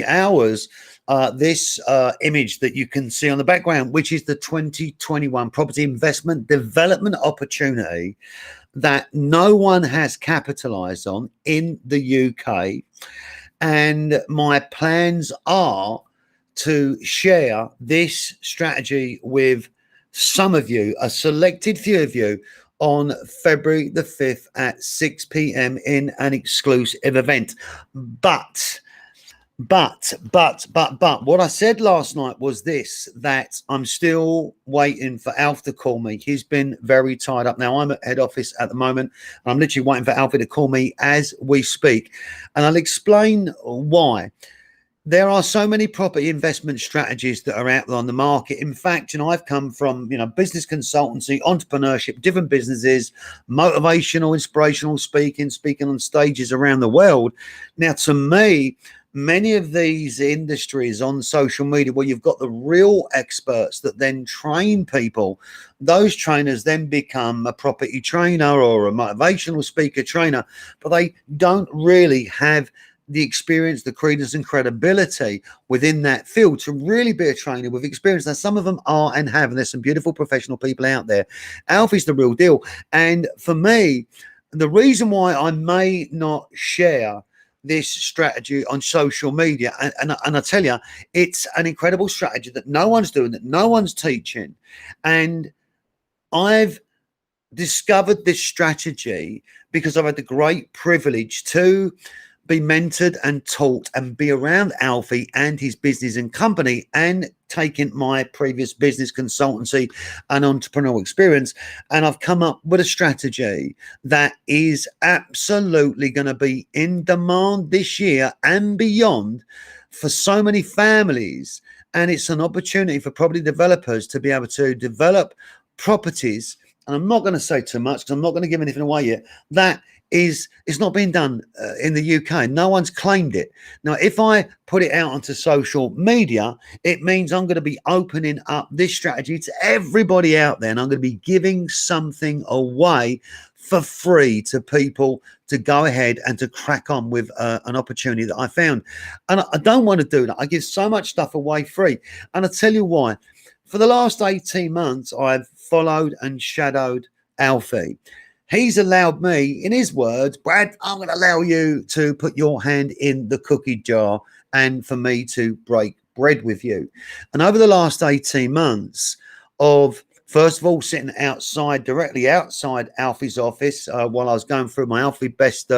hours this image that you can see on the background, which is the 2021 property investment development opportunity that no one has capitalized on in the UK. And my plans are to share this strategy with some of you, a selected few of you, on February the 5th at 6 p.m. in an exclusive event. But what I said last night was this, that I'm still waiting for Alf to call me. He's been very tied up. Now I'm at head office at the moment. I'm literally waiting for Alfie to call me as we speak. And I'll explain why. There are so many property investment strategies that are out there on the market. In fact, I've come from, business consultancy, entrepreneurship, different businesses, motivational, inspirational speaking on stages around the world. Now, to me, many of these industries on social media where you've got the real experts that then train people, those trainers then become a property trainer or a motivational speaker trainer, but they don't really have the experience, the credence and credibility within that field to really be a trainer with experience. Now, some of them are and have, and there's some beautiful professional people out there. Alfie's the real deal. And for me, the reason why I may not share this strategy on social media, and I tell you, it's an incredible strategy that no one's doing, that no one's teaching. And I've discovered this strategy because I've had the great privilege to be mentored and taught and be around Alfie and his business and company, and taking my previous business consultancy and entrepreneurial experience. And I've come up with a strategy that is absolutely going to be in demand this year and beyond for so many families. And it's an opportunity for property developers to be able to develop properties. And I'm not going to say too much because I'm not going to give anything away yet. It's not being done in the UK. No one's claimed it. Now, if I put it out onto social media, it means I'm going to be opening up this strategy to everybody out there, and I'm going to be giving something away for free to people to go ahead and to crack on with an opportunity that I found. And I don't want to do that. I give so much stuff away free. And I'll tell you why. For the last 18 months, I've followed and shadowed Alfie. He's allowed me, in his words, Brad, I'm going to allow you to put your hand in the cookie jar and for me to break bread with you. And over the last 18 months of, first of all, sitting directly outside Alfie's office while I was going through my Alfie Best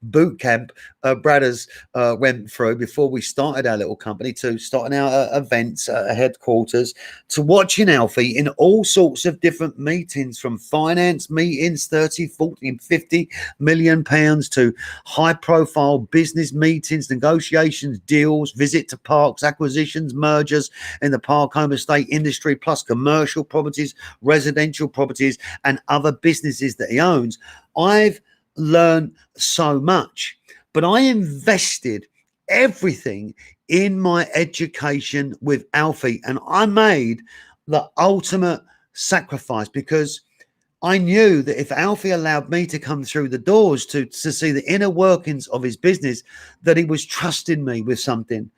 boot camp, Brad has went through before we started our little company, to starting our events at headquarters, to watching Alfie in all sorts of different meetings, from finance meetings, 30, 40 and 50 million pounds, to high profile business meetings, negotiations, deals, visit to parks, acquisitions, mergers in the park home estate industry, plus commercial properties, residential properties and other businesses that he owns. I've learned so much, but I invested everything in my education with Alfie, and I made the ultimate sacrifice because I knew that if Alfie allowed me to come through the doors to see the inner workings of his business, that he was trusting me with something.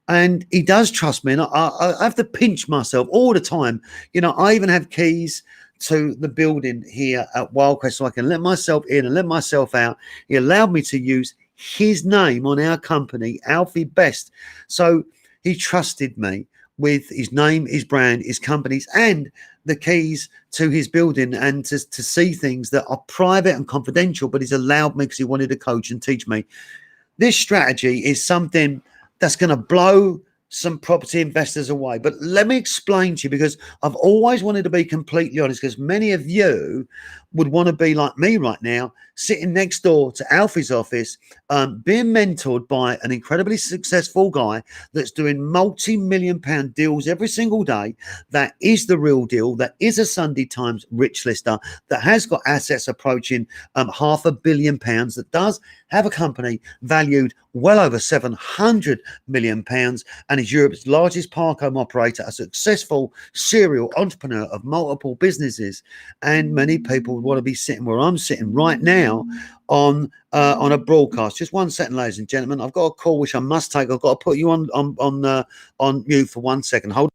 And he does trust me, and I have to pinch myself all the time. I even have keys to the building here at Wildcrest, so I can let myself in and let myself out. He allowed me to use his name on our company, Alfie Best. So he trusted me with his name, his brand, his companies, and the keys to his building, and to see things that are private and confidential, but he's allowed me because he wanted to coach and teach me. This strategy is something that's going to blow some property investors away. But let me explain to you, because I've always wanted to be completely honest, because many of you would want to be like me right now, sitting next door to Alfie's office, being mentored by an incredibly successful guy that's doing multi-million-pound deals every single day. That is the real deal. That is a Sunday Times rich lister, that has got assets approaching £500 million, that does have a company valued well over £700 million, and is Europe's largest park home operator, a successful serial entrepreneur of multiple businesses. And many people want to be sitting where I'm sitting right now on a broadcast. Just 1 second, ladies and gentlemen. I've got a call which I must take. I've got to put you on mute for 1 second. Hold.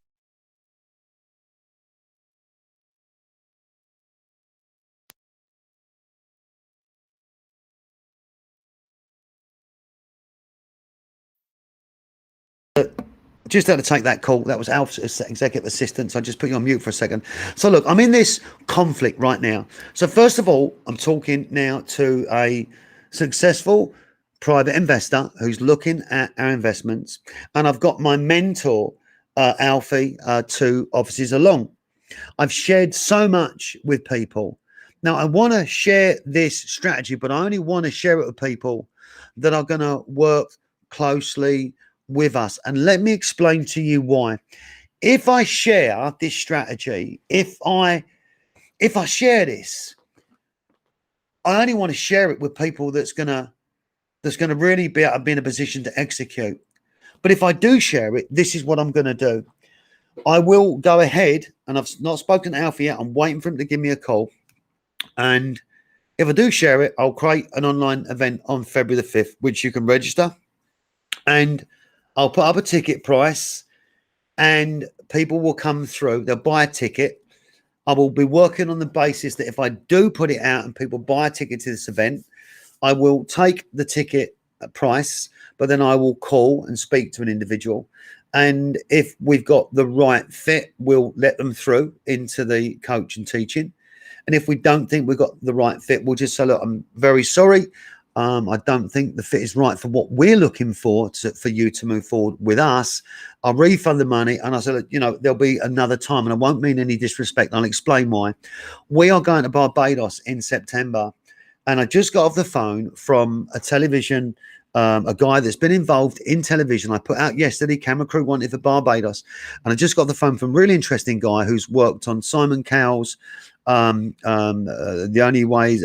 Just had to take that call. That was Alf's executive assistant. So I just put you on mute for a second. So look, I'm in this conflict right now. So first of all, I'm talking now to a successful private investor who's looking at our investments, and I've got my mentor, Alfie, 2 offices along. I've shared so much with people. Now I want to share this strategy, but I only want to share it with people that are going to work closely with us. And let me explain to you why. If I share this strategy, if I share this, I only want to share it with people that's gonna really be able to be in a position to execute. But if I do share it, this is what I'm going to do. I will go ahead, and I've not spoken to Alfie yet. I'm waiting for him to give me a call. And if I do share it, I'll create an online event on February the 5th, which you can register. And I'll put up a ticket price, and people will come through. They'll buy a ticket. I will be working on the basis that if I do put it out and people buy a ticket to this event, I will take the ticket price, but then I will call and speak to an individual. And if we've got the right fit, we'll let them through into the coach and teaching. And if we don't think we've got the right fit, we'll just say, look, I'm very sorry. I don't think the fit is right for what we're looking for you to move forward with us. I'll refund the money. And I said, you know, there'll be another time, and I won't mean any disrespect. I'll explain why. We are going to Barbados in September. And I just got off the phone from a television, a guy that's been involved in television. I put out yesterday, camera crew wanted for Barbados. And I just got the phone from a really interesting guy who's worked on Simon Cowell's The Only Way,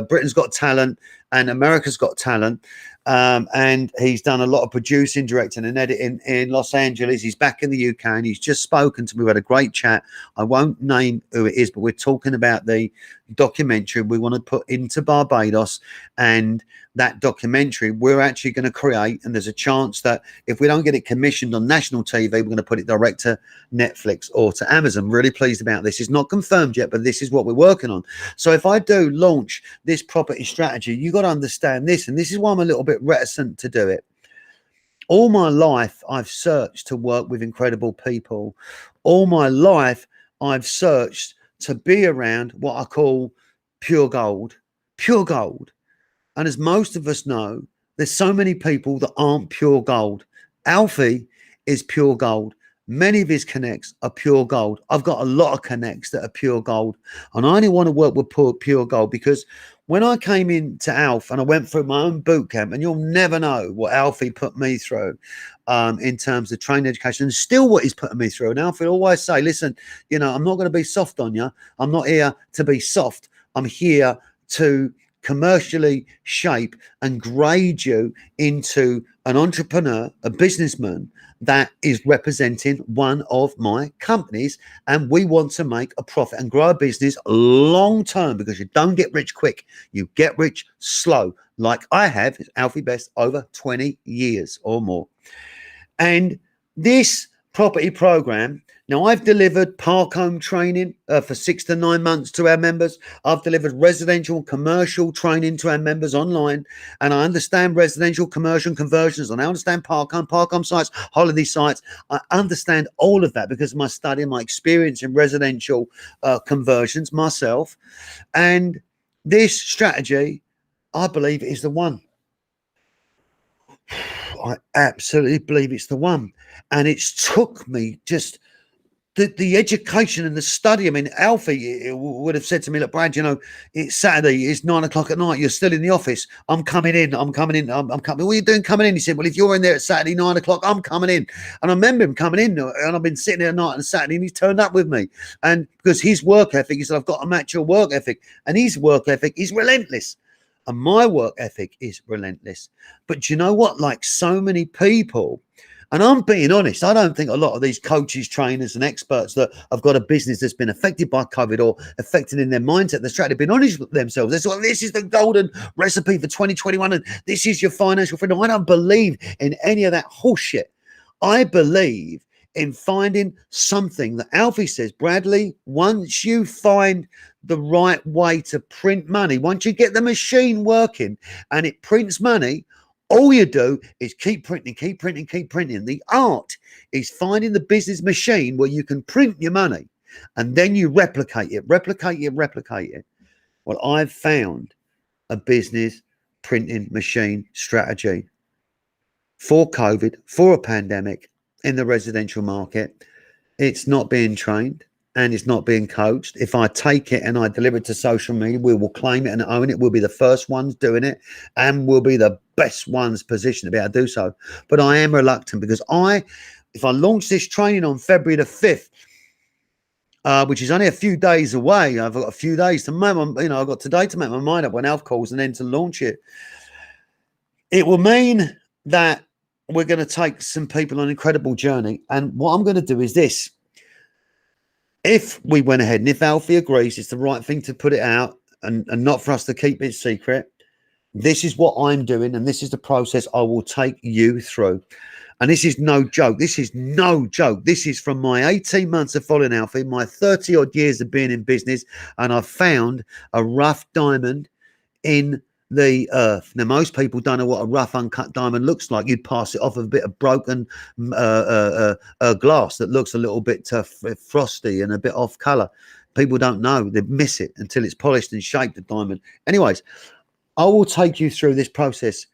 Britain's Got Talent and America's Got Talent. And he's done a lot of producing, directing and editing in Los Angeles. He's back in the UK, and he's just spoken to me. We had a great chat. I won't name who it is, but we're talking about the documentary we want to put into Barbados. And that documentary we're actually going to create, and there's a chance that if we don't get it commissioned on national TV, we're going to put it direct to Netflix or to Amazon. Really pleased about this. It's not confirmed yet, but this is what we're working on. So if I do launch this property strategy, you got to understand this, and this is why I'm a little bit reticent to do it. All my life I've searched to work with incredible people. All my life I've searched to be around what I call pure gold. And as most of us know, there's so many people that aren't pure gold. Alfie is pure gold. Many of his connects are pure gold. I've got a lot of connects that are pure gold. And I only want to work with pure gold, because when I came into Alf and I went through my own boot camp, and you'll never know what Alfie put me through in terms of training education, and still what he's putting me through. And Alfie always say, listen, you know, I'm not going to be soft on you. I'm not here to be soft. I'm here to commercially shape and grade you into an entrepreneur, a businessman that is representing one of my companies. And we want to make a profit and grow a business long term, because you don't get rich quick, you get rich slow, like I have, Alfie Best, over 20 years or more. And this property program, now I've delivered park home training for 6 to 9 months to our members. I've delivered residential and commercial training to our members online, and I understand residential, commercial conversions, and I understand park home sites, holiday sites. I understand all of that because of my study and my experience in residential conversions myself. And this strategy, I believe, is the one. I absolutely believe it's the one. And it's took me just the education and the study. I mean, Alfie would have said to me, look, Brad, you know, it's Saturday, it's 9 o'clock at night, you're still in the office. I'm coming in. I'm coming. What are you doing coming in? He said, well, if you're in there at Saturday, 9 o'clock, I'm coming in. And I remember him coming in, and I've been sitting there at night on Saturday, and he's turned up with me. And because his work ethic, he said, I've got to match your work ethic. And his work ethic is relentless. And my work ethic is relentless. But do you know what? Like so many people, and I'm being honest, I don't think a lot of these coaches, trainers, and experts that have got a business that's been affected by COVID or affected in their mindset, they're trying to be honest with themselves. They're like, this is the golden recipe for 2021, and this is your financial freedom. I don't believe in any of that horseshit. I believe in finding something that Alfie says, Bradley, once you find the right way to print money, once you get the machine working and it prints money, all you do is keep printing, keep printing, keep printing. The art is finding the business machine where you can print your money and then you replicate it, replicate it, replicate it. Well, I've found a business printing machine strategy for COVID, for a pandemic in the residential market. It's not being trained and it's not being coached. If I take it and I deliver it to social media, we will claim it and own it. We'll be the first ones doing it and we'll be the best ones positioned to be able to do so. But I am reluctant because if I launch this training on February the 5th, which is only a few days away, I've got a few days to make I've got today to make my mind up when Alf calls and then to launch it. It will mean that we're going to take some people on an incredible journey. And what I'm going to do is this. If we went ahead and if Alfie agrees it's the right thing to put it out and not for us to keep it secret, this is what I'm doing and this is the process I will take you through. And this is no joke. This is no joke. This is from my 18 months of following Alfie, my 30 odd years of being in business, and I've found a rough diamond in the earth. Now, most people don't know what a rough uncut diamond looks like. You'd pass it off of a bit of broken glass that looks a little bit frosty and a bit off color. People don't know. They miss it until it's polished and shaped, the diamond. Anyways, I will take you through this process.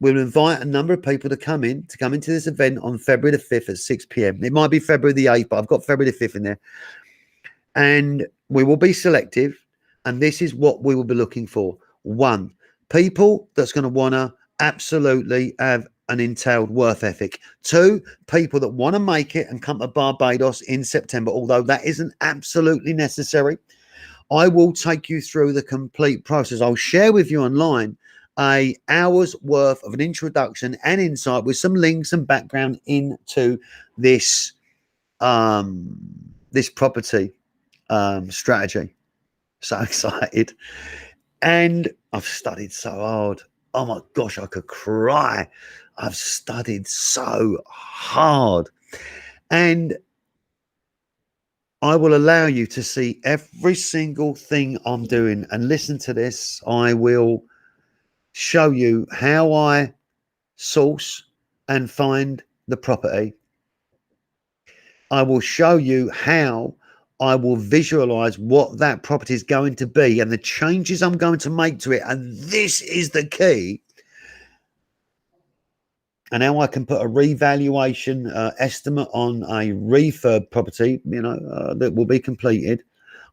We'll invite a number of people to come into this event on February the 5th at 6 p.m. It might be February the 8th, but I've got February the 5th in there. And we will be selective. And this is what we will be looking for. 1, people that's going to want to absolutely have an entailed worth ethic. 2, people that want to make it and come to Barbados in September, although that isn't absolutely necessary. I will take you through the complete process. I'll share with you online a hour's worth of an introduction and insight with some links and background into this this property strategy. So excited. And I've studied so hard. Oh my gosh, I could cry. I've studied so hard. And I will allow you to see every single thing I'm doing. And listen to this. I will show you how I source and find the property. I will show you how I will visualize what that property is going to be and the changes I'm going to make to it. And this is the key. And how I can put a revaluation estimate on a refurb property, that will be completed.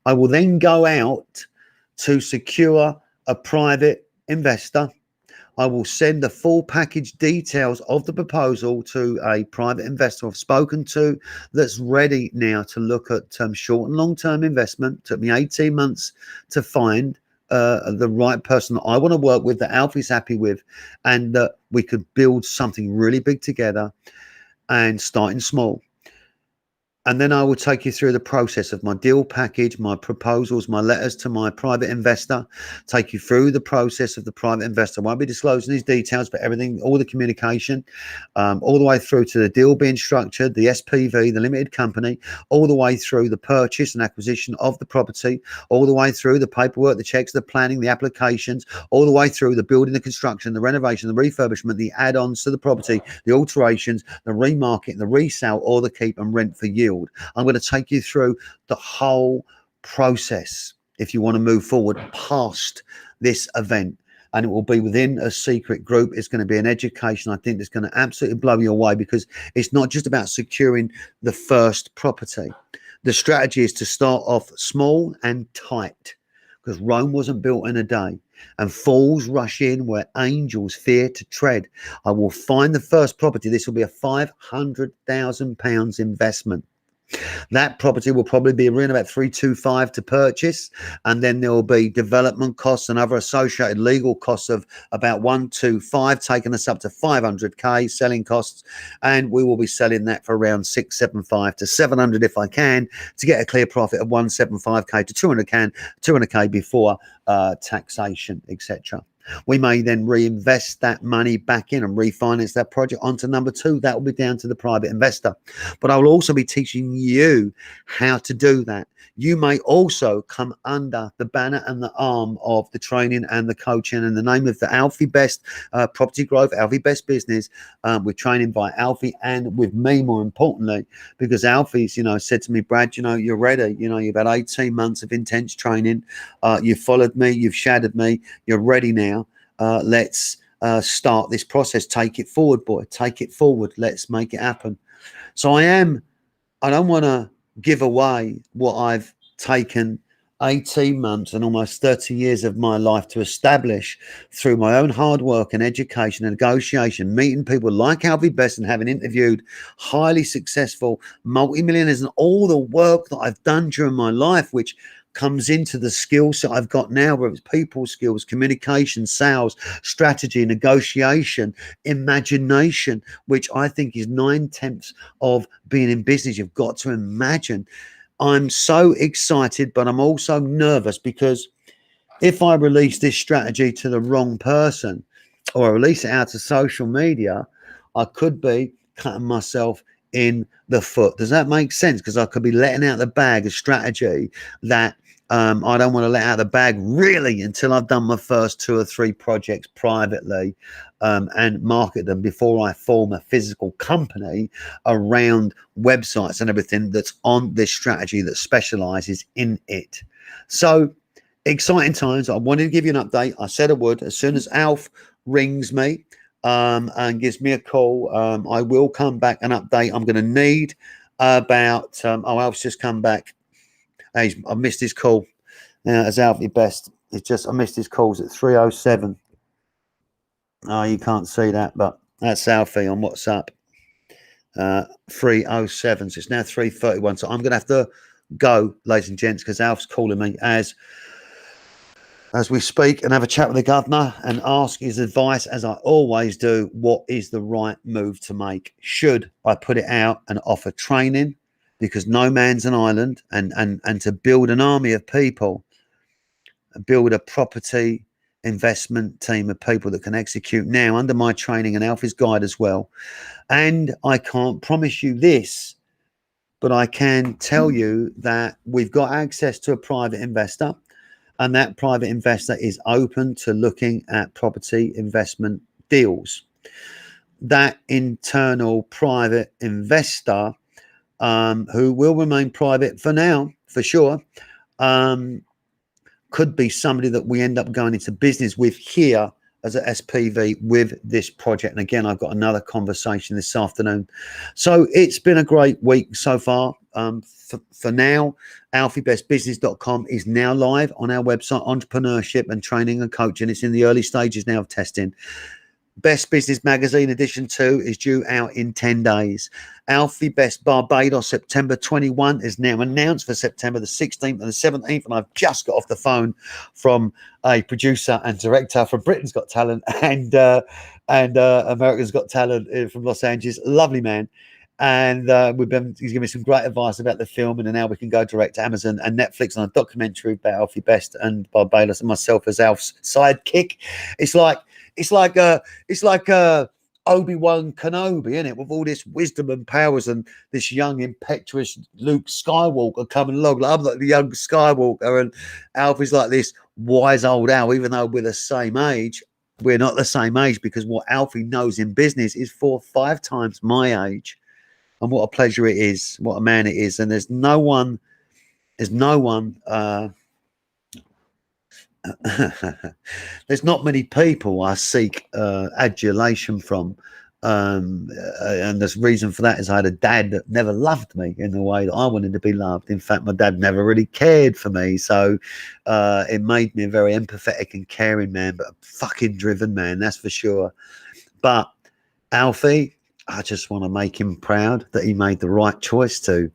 I will then go out to secure a private investor. I will send the full package details of the proposal to a private investor I've spoken to that's ready now to look at short and long-term investment. It took me 18 months to find the right person that I want to work with, that Alfie's happy with, and that we could build something really big together and starting small. And then I will take you through the process of my deal package, my proposals, my letters to my private investor, take you through the process of the private investor. I won't be disclosing these details, but everything, all the communication, all the way through to the deal being structured, the SPV, the limited company, all the way through the purchase and acquisition of the property, all the way through the paperwork, the checks, the planning, the applications, all the way through the building, the construction, the renovation, the refurbishment, the add-ons to the property, the alterations, the remarketing, the resale, or the keep and rent for yield. I'm going to take you through the whole process if you want to move forward past this event. And it will be within a secret group. It's going to be an education, I think, that's going to absolutely blow you away, because it's not just about securing the first property. The strategy is to start off small and tight, because Rome wasn't built in a day. And fools rush in where angels fear to tread. I will find the first property. This will be a £500,000 investment. That property will probably be around about 325 to purchase, and then there will be development costs and other associated legal costs of about 125, taking us up to 500k selling costs, and we will be selling that for around 675 to 700 if I can, to get a clear profit of 175k to 200k before taxation, etc. We may then reinvest that money back in and refinance that project onto number two. That will be down to the private investor. But I will also be teaching you how to do that. You may also come under the banner and the arm of the training and the coaching and the name of the Alfie Best Property Growth, Alfie Best Business, with training by Alfie and with me, more importantly, because Alfie's, said to me, Brad, you're ready. You've had 18 months of intense training. You've followed me. You've shadowed me. You're ready now. Let's start this process. Take it forward, boy. Take it forward. Let's make it happen. So I don't want to give away what I've taken 18 months and almost 30 years of my life to establish through my own hard work and education and negotiation, meeting people like Alfie Best and having interviewed highly successful multimillionaires, and all the work that I've done during my life, which comes into the skills that I've got now, whether it's people skills, communication, sales, strategy, negotiation, imagination, which I think is 9/10 of being in business. You've got to imagine. I'm so excited, but I'm also nervous, because if I release this strategy to the wrong person, or I release it out to social media, I could be cutting myself in the foot. Does that make sense? Because I could be letting out the bag a strategy that I don't want to let out the bag really until I've done my first 2 or 3 projects privately and market them before I form a physical company around websites and everything that's on this strategy that specializes in it. So exciting times. I wanted to give you an update. I said I would. As soon as Alf rings me and gives me a call, I will come back and update. I'm going to need about Alf's just come back. I missed his call. As Alfie Best, I missed his calls at 3:07. Oh, you can't see that, but that's Alfie on WhatsApp. 3:07. So it's now 3:31. So I'm going to have to go, ladies and gents, because Alf's calling me as we speak, and have a chat with the governor and ask his advice, as I always do. What is the right move to make? Should I put it out and offer training? Because no man's an island, and to build an army of people, build a property investment team of people that can execute now under my training and Alfie's guide as well. And I can't promise you this, but I can tell you that we've got access to a private investor, and that private investor is open to looking at property investment deals. That internal private investor, who will remain private for now, for sure, could be somebody that we end up going into business with here as a SPV with this project. And again, I've got another conversation this afternoon. So it's been a great week so far. For now, alfiebestbusiness.com is now live on our website, entrepreneurship and training and coaching. It's in the early stages now of testing. Best Business Magazine Edition 2 is due out in 10 days. Alfie Best Barbados September 21 is now announced for September the 16th and the 17th. And I've just got off the phone from a producer and director from Britain's Got Talent and America's Got Talent from Los Angeles. Lovely man. And he's given me some great advice about the film, and now we can go direct to Amazon and Netflix on a documentary about Alfie Best and Barbados and myself as Alf's sidekick. It's like Obi-Wan Kenobi, isn't it? With all this wisdom and powers and this young, impetuous Luke Skywalker coming along. I'm like the young Skywalker, and Alfie's like this wise old Al. Even though we're the same age, we're not the same age, because what Alfie knows in business is 4 or 5 times my age. And what a pleasure it is, what a man it is. And there's no one there's not many people I seek adulation from. And the reason for that is I had a dad that never loved me in the way that I wanted to be loved. In fact, my dad never really cared for me. So it made me a very empathetic and caring man, but a fucking driven man, that's for sure. But Alfie, I just want to make him proud that he made the right choice to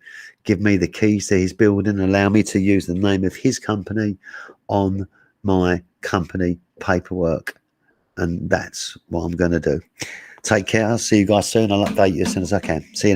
give me the keys to his building, allow me to use the name of his company on my company paperwork. And that's what I'm going to do. Take care. I'll see you guys soon. I'll update you as soon as I can. See you.